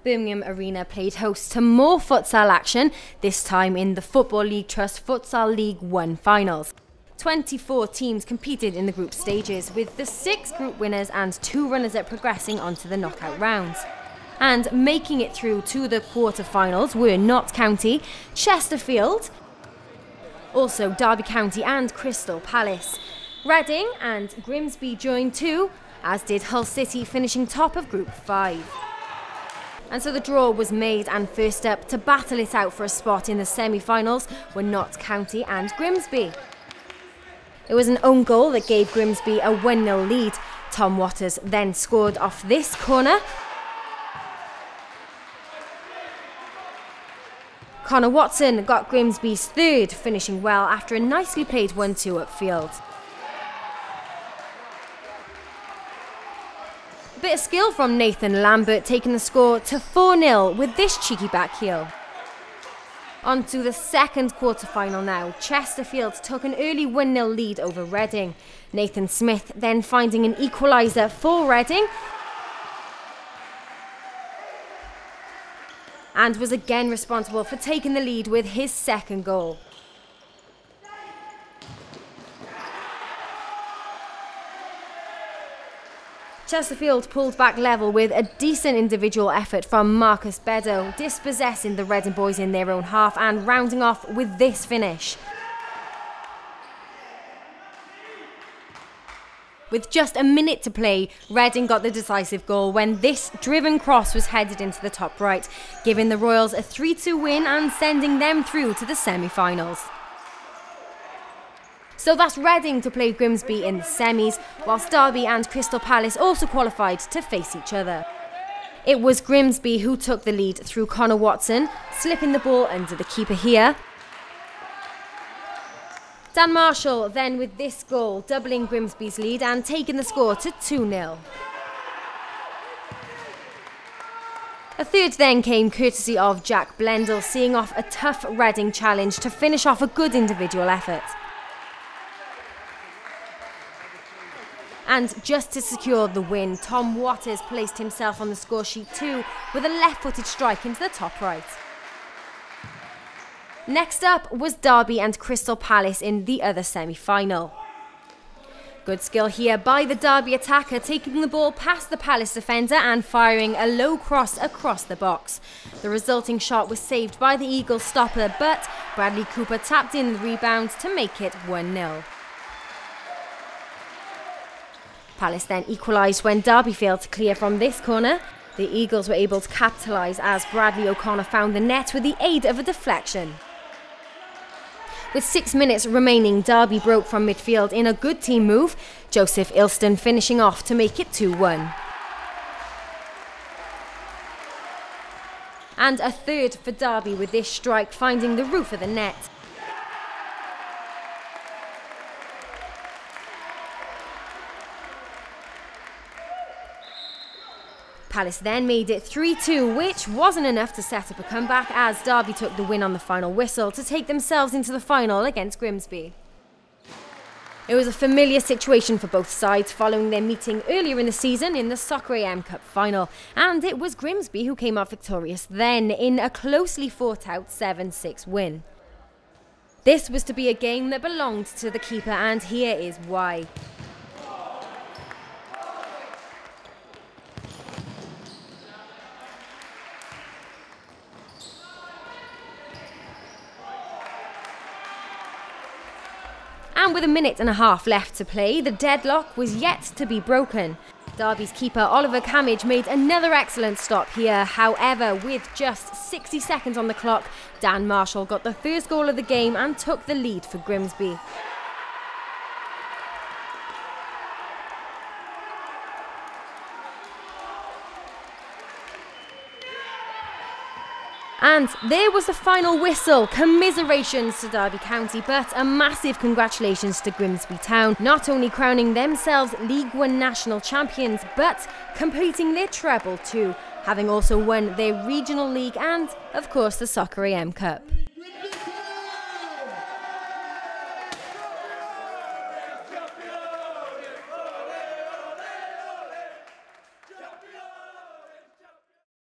Birmingham Arena played host to more futsal action, this time in the Football League Trust Futsal League 1 finals. 24 teams competed in the group stages, with the 6 group winners and 2 runners-up progressing onto the knockout rounds. And making it through to the quarter-finals were Notts County, Chesterfield, also Derby County and Crystal Palace. Reading and Grimsby joined too, as did Hull City, finishing top of Group 5. And so the draw was made, and first up to battle it out for a spot in the semi-finals were Notts County and Grimsby. It was an own goal that gave Grimsby a 1-0 lead. Tom Waters then scored off this corner. Connor Watson got Grimsby's third, finishing well after a nicely played 1-2 upfield. A bit of skill from Nathan Lambert, taking the score to 4-0 with this cheeky back heel. On to the second quarter-final now. Chesterfield took an early 1-0 lead over Reading. Nathan Smith then finding an equaliser for Reading, and was again responsible for taking the lead with his second goal. Chesterfield pulled back level with a decent individual effort from Marcus Beddoe, dispossessing the Reading boys in their own half and rounding off with this finish. With just a minute to play, Reading got the decisive goal when this driven cross was headed into the top right, giving the Royals a 3-2 win and sending them through to the semi-finals. So that's Reading to play Grimsby in the semis, whilst Derby and Crystal Palace also qualified to face each other. It was Grimsby who took the lead through Connor Watson, slipping the ball under the keeper here. Dan Marshall then with this goal, doubling Grimsby's lead and taking the score to 2-0. A third then came courtesy of Jack Blendell, seeing off a tough Reading challenge to finish off a good individual effort. And just to secure the win, Tom Waters placed himself on the score sheet too, with a left-footed strike into the top right. Next up was Derby and Crystal Palace in the other semi-final. Good skill here by the Derby attacker, taking the ball past the Palace defender and firing a low cross across the box. The resulting shot was saved by the Eagles stopper, but Bradley Cooper tapped in the rebound to make it 1-0. Palace then equalised when Derby failed to clear from this corner. The Eagles were able to capitalise as Bradley O'Connor found the net with the aid of a deflection. With 6 minutes remaining, Derby broke from midfield in a good team move, Joseph Ilston finishing off to make it 2-1. And a third for Derby, with this strike finding the roof of the net. Palace then made it 3-2, which wasn't enough to set up a comeback, as Derby took the win on the final whistle to take themselves into the final against Grimsby. It was a familiar situation for both sides following their meeting earlier in the season in the Soccer AM Cup final, and it was Grimsby who came out victorious then in a closely fought out 7-6 win. This was to be a game that belonged to the keeper, and here is why. And with a minute and a half left to play, the deadlock was yet to be broken. Derby's keeper Oliver Camage made another excellent stop here. However, with just 60 seconds on the clock, Dan Marshall got the first goal of the game and took the lead for Grimsby. And there was the final whistle. Commiserations to Derby County, but a massive congratulations to Grimsby Town, not only crowning themselves League One national champions, but completing their treble too, having also won their regional league and, of course, the Soccer AM Cup.